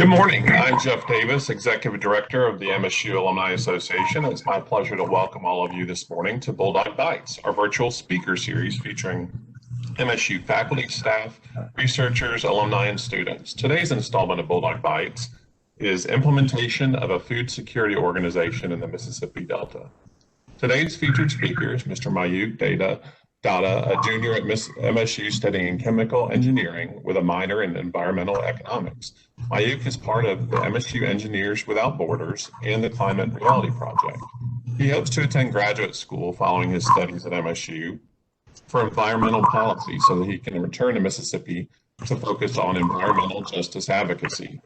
Good morning. I'm Jeff Davis, Executive Director of the MSU Alumni Association. It's my pleasure to welcome all of you this morning to Bulldog Bites, our virtual speaker series featuring MSU faculty, staff, researchers, alumni, and students. Today's installment of Bulldog Bites is implementation of a food security organization in the Mississippi Delta. Today's featured speaker is Mr. Mayukh Datta, a junior at MSU studying chemical engineering with a minor in environmental economics. Mayukh is part of the MSU Engineers Without Borders and the Climate Reality Project. He hopes to attend graduate school following his studies at MSU for environmental policy so that he can return to Mississippi to focus on environmental justice advocacy.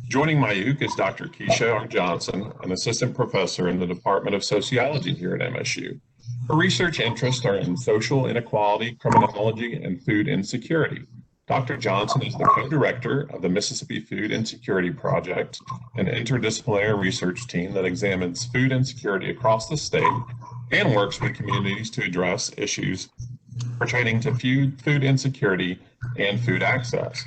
Joining Mayukh is Dr. Keisha R. Johnson, an assistant professor in the Department of Sociology here at MSU. Her research interests are in social inequality, criminology, and food insecurity. Dr. Johnson is the co-director of the Mississippi Food Insecurity Project, an interdisciplinary research team that examines food insecurity across the state and works with communities to address issues pertaining to food insecurity and food access.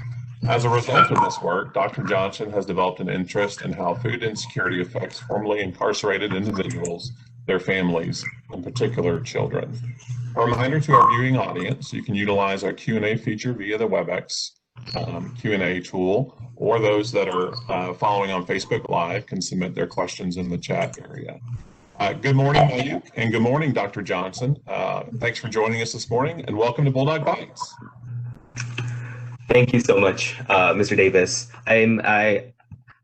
As a result of this work, Dr. Johnson has developed an interest in how food insecurity affects formerly incarcerated individuals, their families, in particular children. A reminder to our viewing audience, you can utilize our Q&A feature via the WebEx Q&A tool, or those that are following on Facebook Live can submit their questions in the chat area. Good morning, Mayukh, and good morning, Dr. Johnson. Thanks for joining us this morning, and welcome to Bulldog Bites. Thank you so much, Mr. Davis.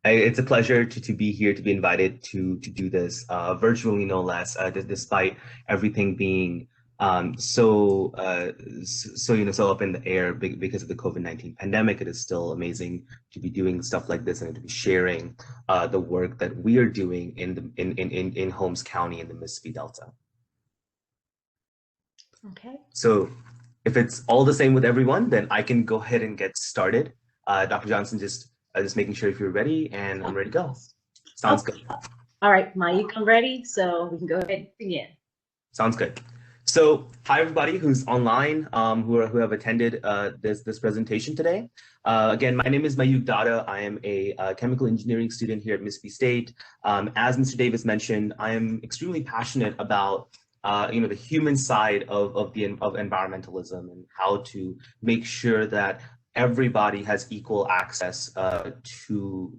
It's a pleasure to be here, to be invited to do this virtually, no less, despite everything being so up in the air because of the COVID-19 pandemic. It is still amazing to be doing stuff like this and to be sharing the work that we are doing in Holmes County in the Mississippi Delta. Okay. So if it's all the same with everyone, then I can go ahead and get started. Dr. Johnson, just making sure if you're ready, and I'm ready to go. Sounds good. All right, Mayukh, I'm ready, so we can go ahead and begin. Sounds good. So hi, everybody who's online, who have attended this presentation today. Again, my name is Mayukh Datta. I am a chemical engineering student here at Mississippi State. As Mr. Davis mentioned, I am extremely passionate about the human side of environmentalism and how to make sure that everybody has equal access to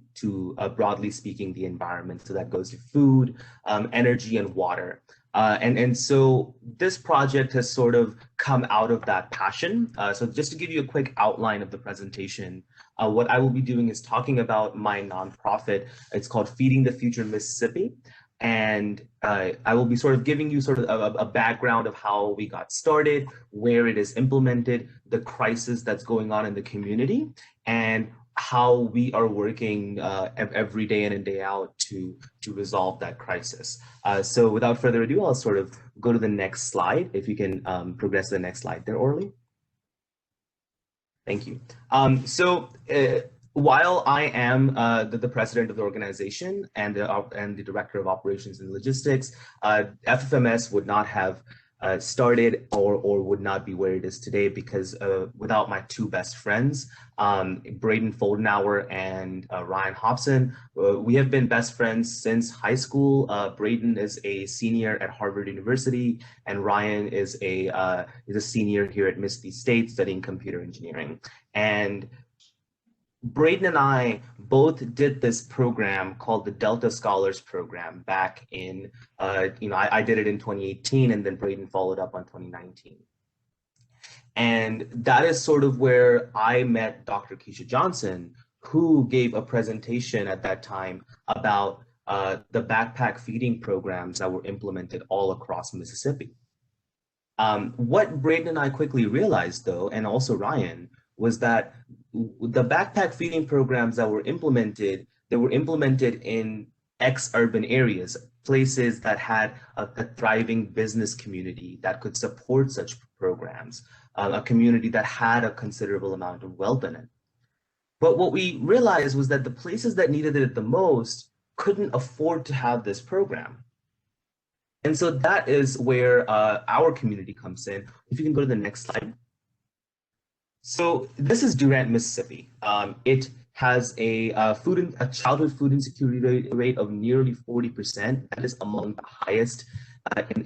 broadly speaking, the environment. So that goes to food, energy, and water. And so this project has sort of come out of that passion. So just to give you a quick outline of the presentation, what I will be doing is talking about my nonprofit. It's called Feeding the Future Mississippi. And I will be sort of giving you sort of a background of how we got started, where it is implemented, the crisis that's going on in the community, and how we are working every day in and day out to resolve that crisis. So without further ado, I'll sort of go to the next slide. If you can progress to the next slide there, Orly. Thank you. While I am the president of the organization and the director of operations and logistics, FFMS would not have started or would not be where it is today because without my two best friends, Braden Foldenauer and Ryan Hobson. We have been best friends since high school. Braden is a senior at Harvard University, and Ryan is a senior here at Mississippi State studying computer engineering. And Braden and I both did this program called the Delta Scholars Program back in, I did it in 2018, and then Braden followed up on 2019. And that is sort of where I met Dr. Keisha Johnson, who gave a presentation at that time about the backpack feeding programs that were implemented all across Mississippi. What Braden and I quickly realized, though, and also Ryan, was that the backpack feeding programs that were implemented in ex-urban areas, places that had a thriving business community that could support such programs, a community that had a considerable amount of wealth in it. But what we realized was that the places that needed it the most couldn't afford to have this program. And so that is where our community comes in. If you can go to the next slide. So this is Durant, Mississippi. It has a childhood food insecurity rate of nearly 40%. That is among the highest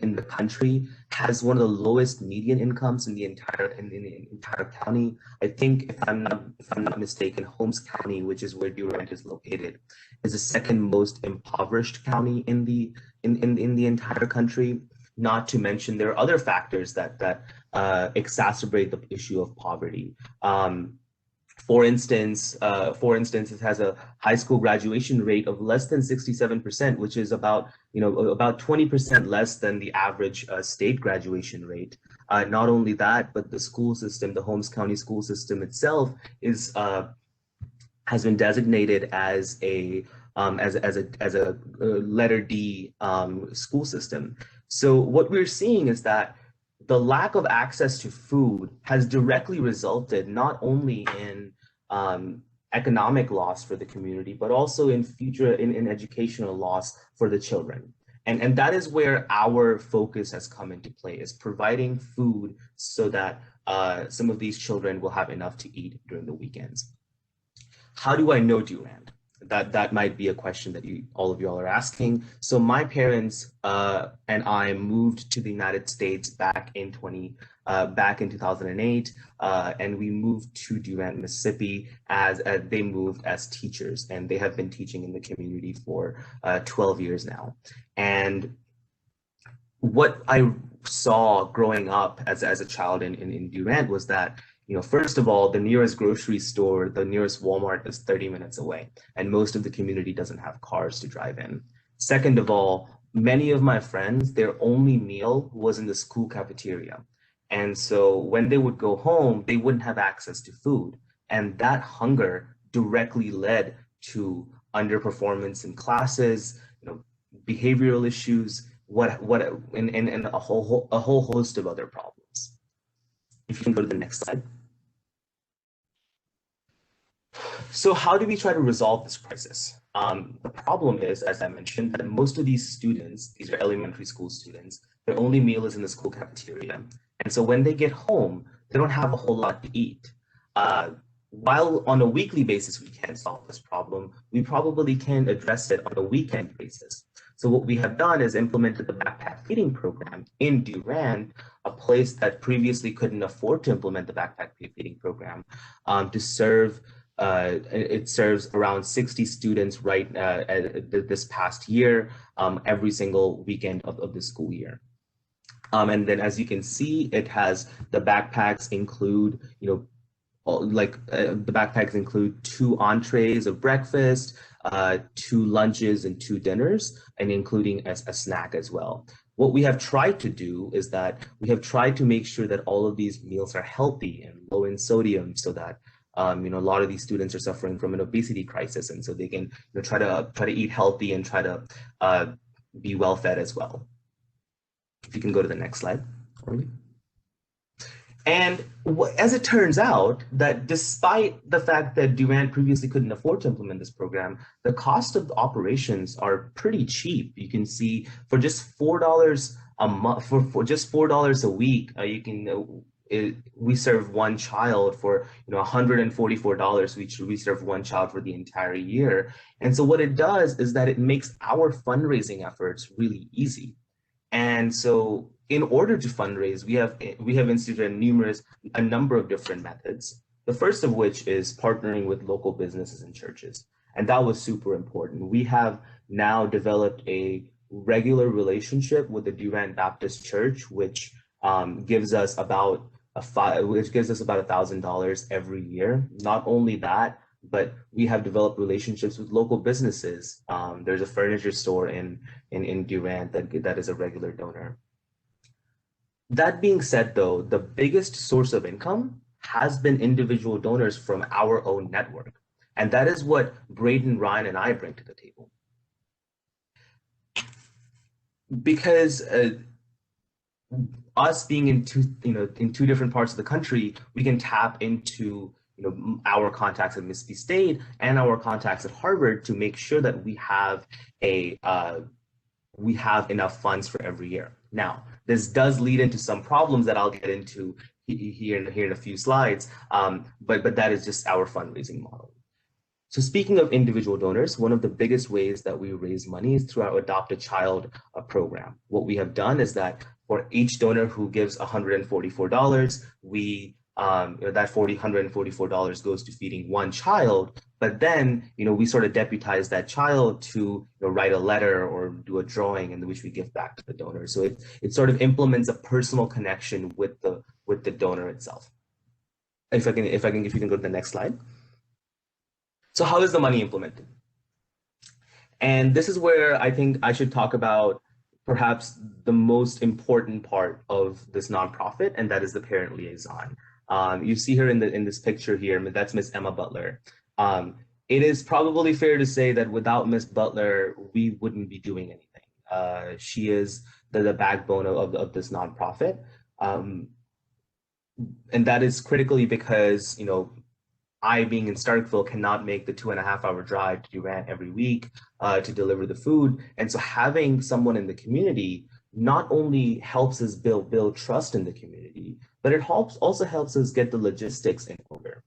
in the country. Has one of the lowest median incomes in the entire county. I think if I'm not mistaken, Holmes County, which is where Durant is located, is the second most impoverished county in the entire country. Not to mention there are other factors that exacerbate the issue of poverty. For instance, it has a high school graduation rate of less than 67%, which is about 20% less than the average state graduation rate. Not only that, but the school system, the Holmes County school system itself, has been designated as a letter D school system. So what we're seeing is that the lack of access to food has directly resulted not only in economic loss for the community, but also in educational loss for the children. And that is where our focus has come into play, is providing food so that some of these children will have enough to eat during the weekends. How do I know Durant? That might be a question that all of you all are asking. So my parents and I moved to the United States back in 2008, and we moved to Durant, Mississippi as they moved as teachers, and they have been teaching in the community for 12 years now. And what I saw growing up as a child in Durant was that, first of all, the nearest grocery store, the nearest Walmart is 30 minutes away, and most of the community doesn't have cars to drive in. Second of all, many of my friends, their only meal was in the school cafeteria. And so when they would go home, they wouldn't have access to food. And that hunger directly led to underperformance in classes, behavioral issues, and a whole host of other problems. If you can go to the next slide. So how do we try to resolve this crisis? The problem is, as I mentioned, that most of these students, these are elementary school students, their only meal is in the school cafeteria. And so when they get home, they don't have a whole lot to eat. While on a weekly basis we can't solve this problem, we probably can address it on a weekend basis. So what we have done is implemented the backpack feeding program in Durant, a place that previously couldn't afford to implement the backpack feeding program, to serve. It serves around 60 students this past year, every single weekend of the school year. And then, as you can see, it has the backpacks include, the backpacks include 2 entrees of breakfast, 2 lunches, and 2 dinners, and including a snack as well. What we have tried to do is that we have tried to make sure that all of these meals are healthy and low in sodium, so that a lot of these students are suffering from an obesity crisis, and so they can try to eat healthy and try to be well fed as well. If you can go to the next slide. And as it turns out, that despite the fact that Durant previously couldn't afford to implement this program, the cost of the operations are pretty cheap. You can see for just $4 a month, for just $4 a week, we serve one child for $144. We serve one child for the entire year. And so what it does is that it makes our fundraising efforts really easy. And so in order to fundraise, we have instituted a number of different methods. The first of which is partnering with local businesses and churches. And that was super important. We have now developed a regular relationship with the Durant Baptist Church, which gives us about $1,000 every year. Not only that, but we have developed relationships with local businesses. There's a furniture store in Durant that is a regular donor. That being said, though, the biggest source of income has been individual donors from our own network. And that is what Braden, Ryan, and I bring to the table. Because us being in two different parts of the country, we can tap into our contacts at Mississippi State and our contacts at Harvard to make sure that we have enough funds for every year. Now, this does lead into some problems that I'll get into here in a few slides, but that is just our fundraising model. So speaking of individual donors, one of the biggest ways that we raise money is through our Adopt a Child program. What we have done is that for each donor who gives $144, we that $144 goes to feeding one child. But then, we sort of deputize that child to write a letter or do a drawing in which we give back to the donor. So it sort of implements a personal connection with the donor itself. If you can go to the next slide. So how is the money implemented? And this is where I think I should talk about perhaps the most important part of this nonprofit, and that is the parent liaison. You see her in this picture here, that's Miss Emma Butler. It is probably fair to say that without Miss Butler, we wouldn't be doing anything. She is the backbone of this nonprofit. And that is critically because, I, being in Starkville, cannot make the 2.5-hour drive to Durant every week to deliver the food. And so having someone in the community not only helps us build trust in the community, but it also helps us get the logistics in order.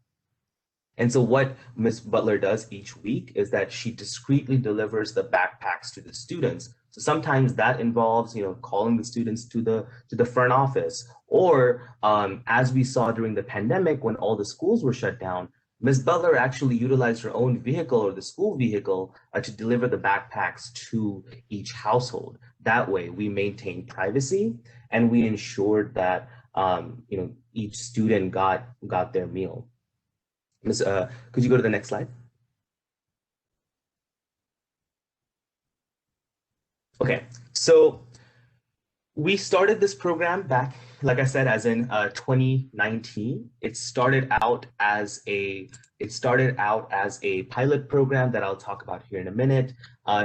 And so what Ms. Butler does each week is that she discreetly delivers the backpacks to the students. So sometimes that involves, calling the students to the front office, or as we saw during the pandemic when all the schools were shut down, Ms. Butler actually utilized her own vehicle or the school vehicle to deliver the backpacks to each household. That way we maintained privacy and we ensured that each student got their meal. Could you go to the next slide? Okay, so we started this program back, like I said, as in 2019. It started out as a pilot program that I'll talk about here in a minute.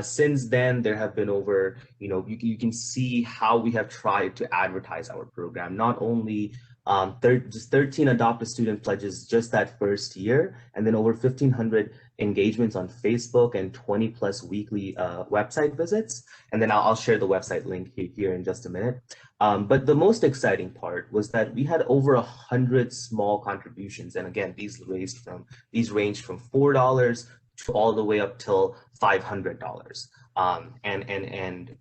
Since then, there have been over, you can see how we have tried to advertise our program. Not only just 13 Adopt a Student pledges just that first year, and then over 1,500 engagements on Facebook and 20 plus weekly website visits. And then I'll share the website link here in just a minute. But the most exciting part was that we had over 100 small contributions. And again, these ranged from $4 to all the way up till $500. And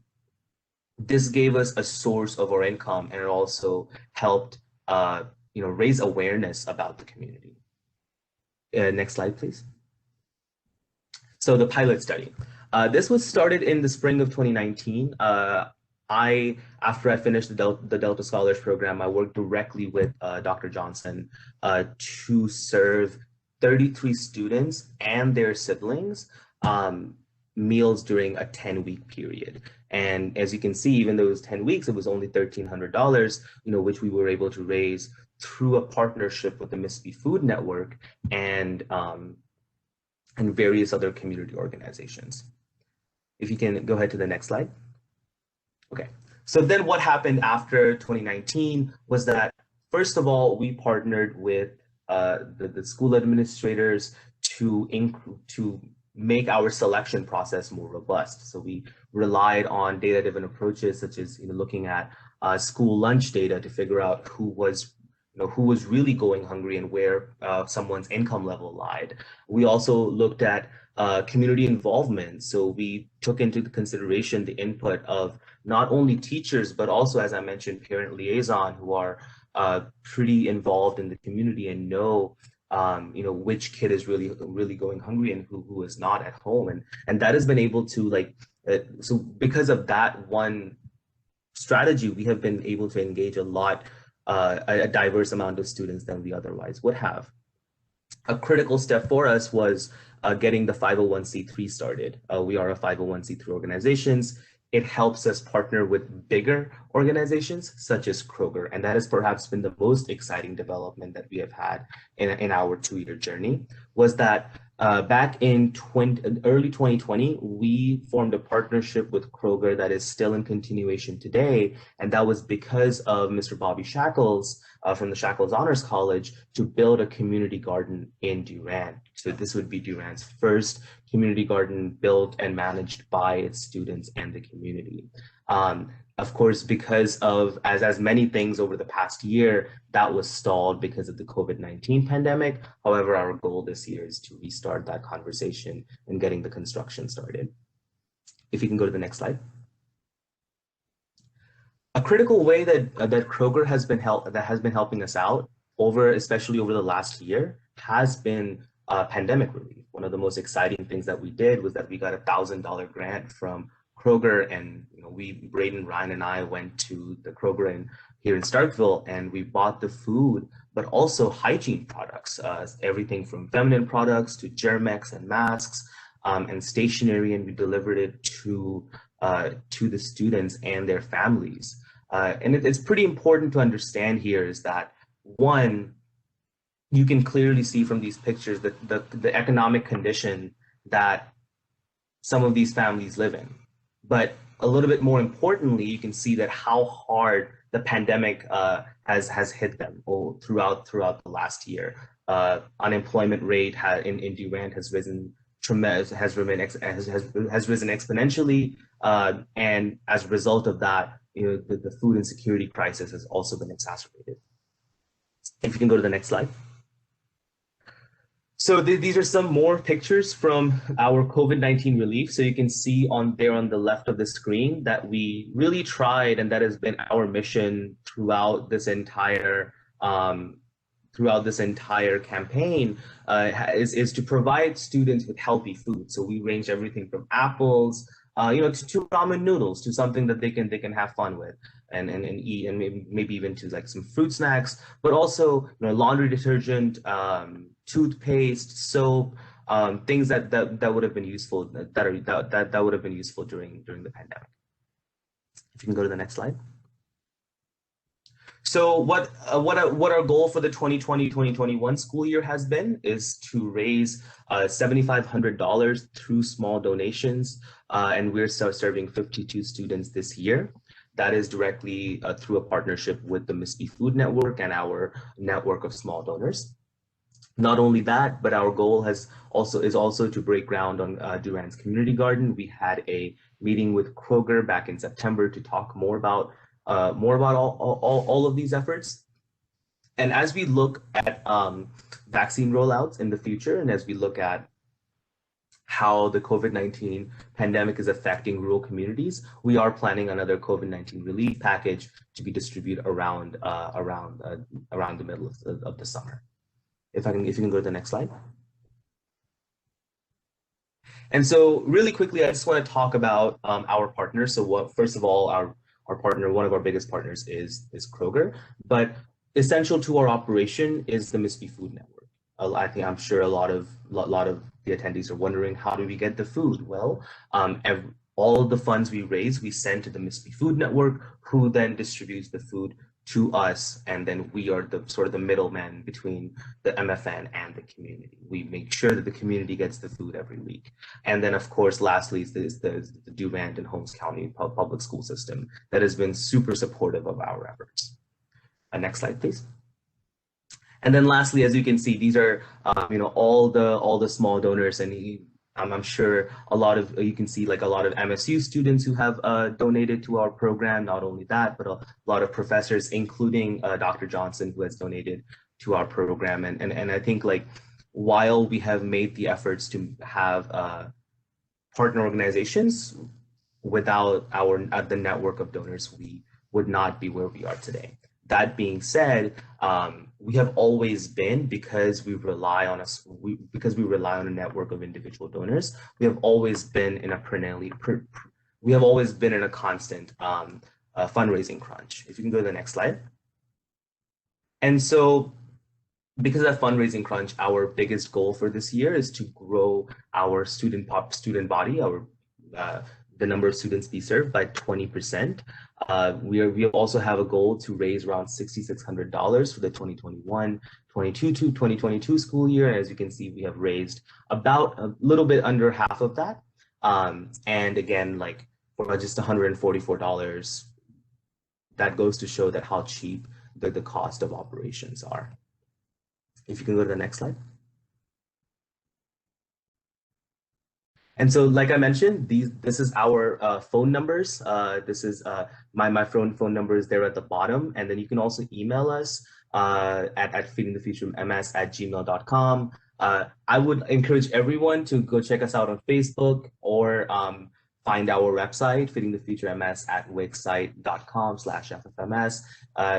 this gave us a source of our income, and it also helped raise awareness about the community. Next slide, please. So the pilot study. This was started in the spring of 2019. After I finished the Delta Scholars Program, I worked directly with Dr. Johnson to serve 33 students and their siblings meals during a 10-week period. And as you can see, even though it was 10 weeks, it was only $1,300, which we were able to raise through a partnership with the Mississippi Food Network and various other community organizations. If you can go ahead to the next slide. Okay, so then what happened after 2019 was that, first of all, we partnered with the school administrators to make our selection process more robust. So we relied on data-driven approaches, such as looking at school lunch data to figure out who was really going hungry and where someone's income level lied. We also looked at community involvement. So we took into consideration the input of not only teachers, but also, as I mentioned, parent liaison, who are pretty involved in the community and know which kid is really going hungry and who is not at home. And that has been able to so because of that one strategy, we have been able to engage a diverse amount of students than we otherwise would have. A critical step for us was getting the 501c3 started. We are a 501c3 organizations. It helps us partner with bigger organizations such as Kroger. And that has perhaps been the most exciting development that we have had in our 2-year journey, was that back in early 2020, we formed a partnership with Kroger that is still in continuation today. And that was because of Mr. Bobby Shackles from the Shackles Honors College to build a community garden in Durant. So this would be Durant's first community garden built and managed by its students and the community. Of course, because of as many things over the past year, that was stalled because of the COVID-19 pandemic. However, our goal this year is to restart that conversation and getting the construction started. If you can go to the next slide. A critical way that Kroger has been helping us out especially over the last year has been pandemic relief. One of the most exciting things that we did was that we got $1,000 grant from Kroger, and Braden, Ryan, and I went to the Kroger here in Starkville, and we bought the food, but also hygiene products, everything from feminine products to Germex and masks, and stationery, and we delivered it to the students and their families. And it's pretty important to understand here is that, one, you can clearly see from these pictures that the economic condition that some of these families live in. But a little bit more importantly, you can see that how hard the pandemic has hit them throughout the last year. Unemployment rate in Durant has risen exponentially, and as a result of that, the food insecurity crisis has also been exacerbated. If you can go to the next slide. So these are some more pictures from our COVID-19 relief. So you can see on the left of the screen that we really tried, and that has been our mission throughout this entire campaign, is to provide students with healthy food. So we range everything from apples, to ramen noodles, to something that they can have fun with and eat, and maybe even to like some fruit snacks, but also laundry detergent, toothpaste, soap, things that would have been useful that would have been useful during the pandemic. If you can go to the next slide. So what our goal for the 2020-2021 school year has been is to raise $7,500 through small donations, and we're serving 52 students this year. That is directly through a partnership with the MSU Food Network and our network of small donors. Not only that, but our goal is also to break ground on Durant's community garden. We had a meeting with Kroger back in September to talk more about all of these efforts. And as we look at vaccine rollouts in the future, and as we look at how the COVID-19 pandemic is affecting rural communities, we are planning another COVID-19 relief package to be distributed around the middle of the summer. If you can go to the next slide. And so really quickly, I just want to talk about our partners. So first of all, our partner, one of our biggest partners is Kroger, but essential to our operation is the MSU Food Network. I'm sure a lot of the attendees are wondering, how do we get the food? Well, all of the funds we raise, we send to the MSU Food Network, who then distributes the food to us, and then we are the middleman between the MFN and the community. We make sure that the community gets the food every week. And then, of course, lastly is the Durant and Holmes County public school system that has been super supportive of our efforts. Next slide, please. And then lastly, as you can see, these are all the small donors, and I'm sure you can see like a lot of MSU students who have donated to our program. Not only that, but a lot of professors, including Dr. Johnson, who has donated to our program. And I think, like, while we have made the efforts to have partner organizations, without the network of donors, we would not be where we are today. That being said, we have always been, because we rely on a network of individual donors, we have always been in a constant fundraising crunch. If you can go to the next slide. And so, because of that fundraising crunch, our biggest goal for this year is to grow our student body, the number of students we serve, by 20%. We also have a goal to raise around $6,600 for the 2021-2022 school year. And as you can see, we have raised about a little bit under half of that. And again, like, for just $144, that goes to show that how cheap the cost of operations are. If you can go to the next slide. And so, like I mentioned, this is our phone numbers. This is my phone number is there at the bottom. And then you can also email us at feedingthefuturems@gmail.com. I would encourage everyone to go check us out on Facebook or find our website, feedingthefuturems at wixsite.com/ffms.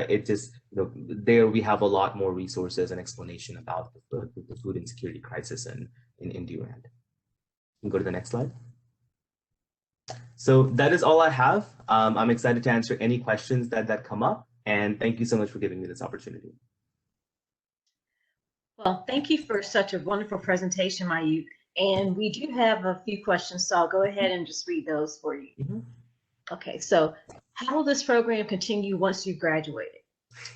It just, there we have a lot more resources and explanation about the food insecurity crisis in Durand. You can go to the next slide. So that is all I have. I'm excited to answer any questions that come up. And thank you so much for giving me this opportunity. Well, thank you for such a wonderful presentation, Mayukh. And we do have a few questions, so I'll go ahead and just read those for you. Okay, so how will this program continue once you graduated?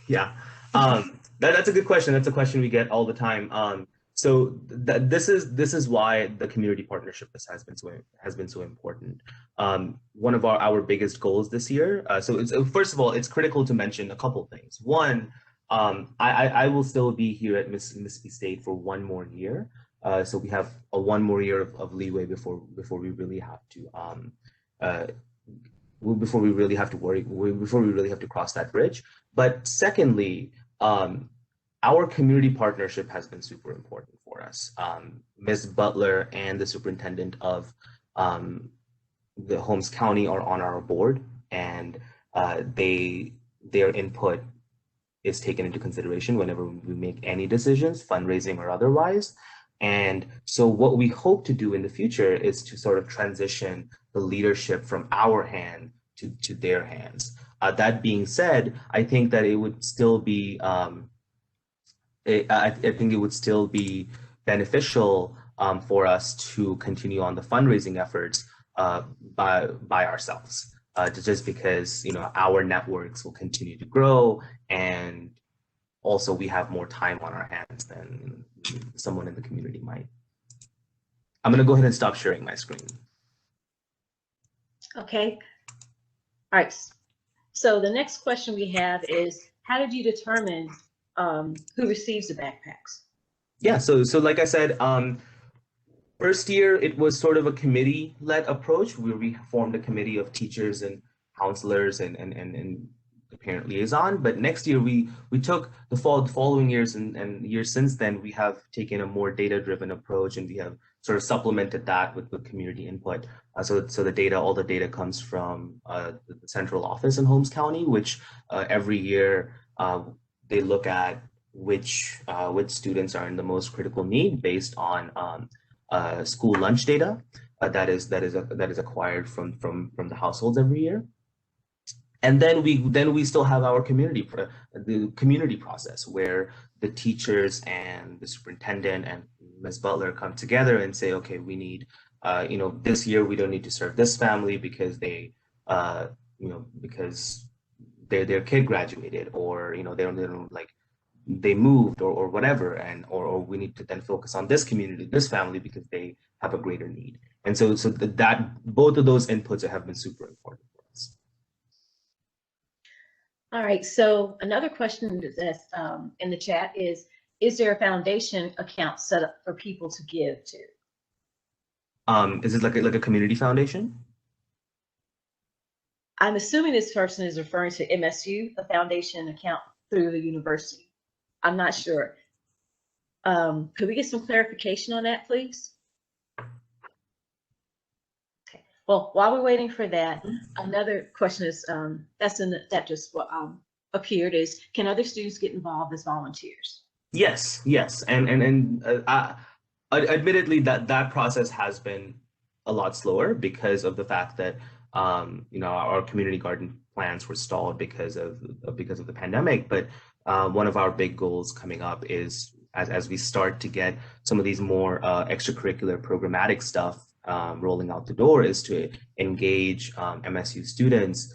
Yeah, that's a good question. That's a question we get all the time. So this is why the community partnership has been so important. One of our biggest goals this year. First of all, it's critical to mention a couple things. One, I will still be here at Mississippi State for one more year. So we have one more year of leeway before we really have to before we really have to cross that bridge. But secondly, our community partnership has been super important for us. Ms. Butler and the superintendent of the Holmes County are on our board, and their input is taken into consideration whenever we make any decisions, fundraising or otherwise. And so what we hope to do in the future is to sort of transition the leadership from our hand to their hands. That being said, I think that it would still be I think it would still be beneficial for us to continue on the fundraising efforts by ourselves, just because our networks will continue to grow, and also we have more time on our hands than someone in the community might. I'm going to go ahead and stop sharing my screen. Okay. All right. So the next question we have is, how did you determine who receives the backpacks? Yeah, so like I said, first year it was sort of a committee-led approach. We formed a committee of teachers and counselors and the parent liaison. But next year we took the following years and years since then, we have taken a more data-driven approach, and we have sort of supplemented that with community input. So all the data comes from the central office in Holmes County, which every year they look at which students are in the most critical need based on school lunch data that is acquired from the households every year. And then we still have our the community process, where the teachers and the superintendent and Ms. Butler come together and say, okay, we need, this year we don't need to serve this family because because their kid graduated, or they moved or whatever, and or we need to then focus on this community, this family, because they have a greater need. And so that both of those inputs have been super important for us. All right, so another question that's in the chat is there a foundation account set up for people to give to? Is it like a community foundation? I'm assuming this person is referring to MSU, a foundation account through the university. I'm not sure. Could we get some clarification on that, please? Okay. Well, while we're waiting for that, another question is that just appeared is, can other students get involved as volunteers? Yes, and admittedly that process has been a lot slower because of the fact that our community garden plans were stalled because of the pandemic. But one of our big goals coming up is, as we start to get some of these more extracurricular programmatic stuff rolling out the door, is to engage MSU students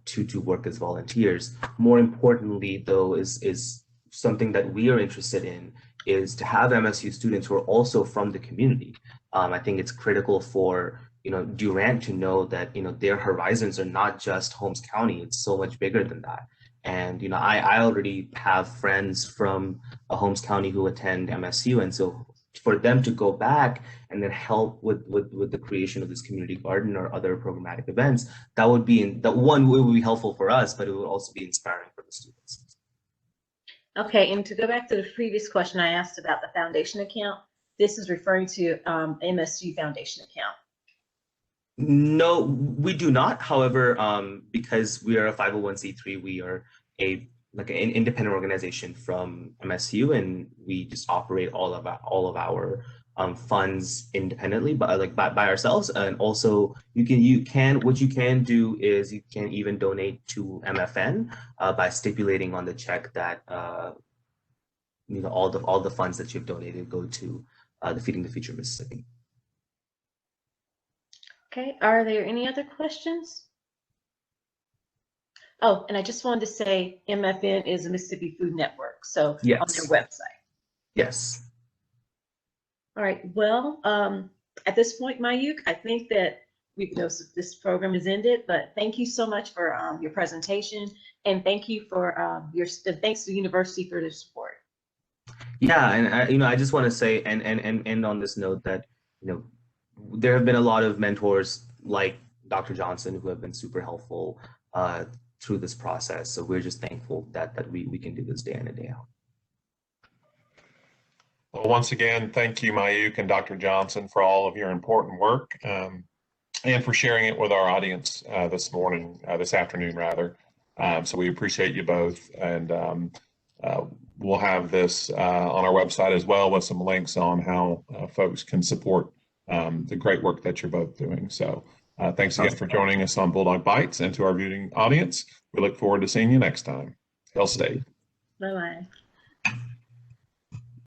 to work as volunteers. More importantly, though, is something that we are interested in, is to have MSU students who are also from the community. I think it's critical for Durand to know that their horizons are not just Holmes County. It's so much bigger than that. And I already have friends from Holmes County who attend MSU, and so for them to go back and then help with the creation of this community garden or other programmatic events, that would be that one would be helpful for us, but it would also be inspiring for the students. Okay, and to go back to the previous question I asked about the foundation account, this is referring to MSU Foundation account. No, we do not. However, because we are a 501c3, we are an independent organization from MSU, and we just operate all of our funds independently, but by ourselves. And also, what you can do is you can even donate to MFN by stipulating on the check that all the funds that you've donated go to the Feeding the Future Mississippi. Okay, are there any other questions? Oh, and I just wanted to say MFN is a Mississippi Food Network, so yes. On their website. Yes. All right, well, at this point, Mayukh, I think that this program is ended, but thank you so much for your presentation, and thank you for thanks to the university for their support. Yeah, and I just want to say and end on this note that there have been a lot of mentors like Dr. Johnson who have been super helpful through this process. So we're just thankful that we can do this day in and day out. Well, once again, thank you, Mayukh and Dr. Johnson, for all of your important work and for sharing it with our audience this afternoon, rather. So we appreciate you both, and we'll have this on our website as well with some links on how folks can support the great work that you're both doing. So thanks again for joining us on Bulldog Bites, and to our viewing audience, we look forward to seeing you next time. Hail State. Bye-bye.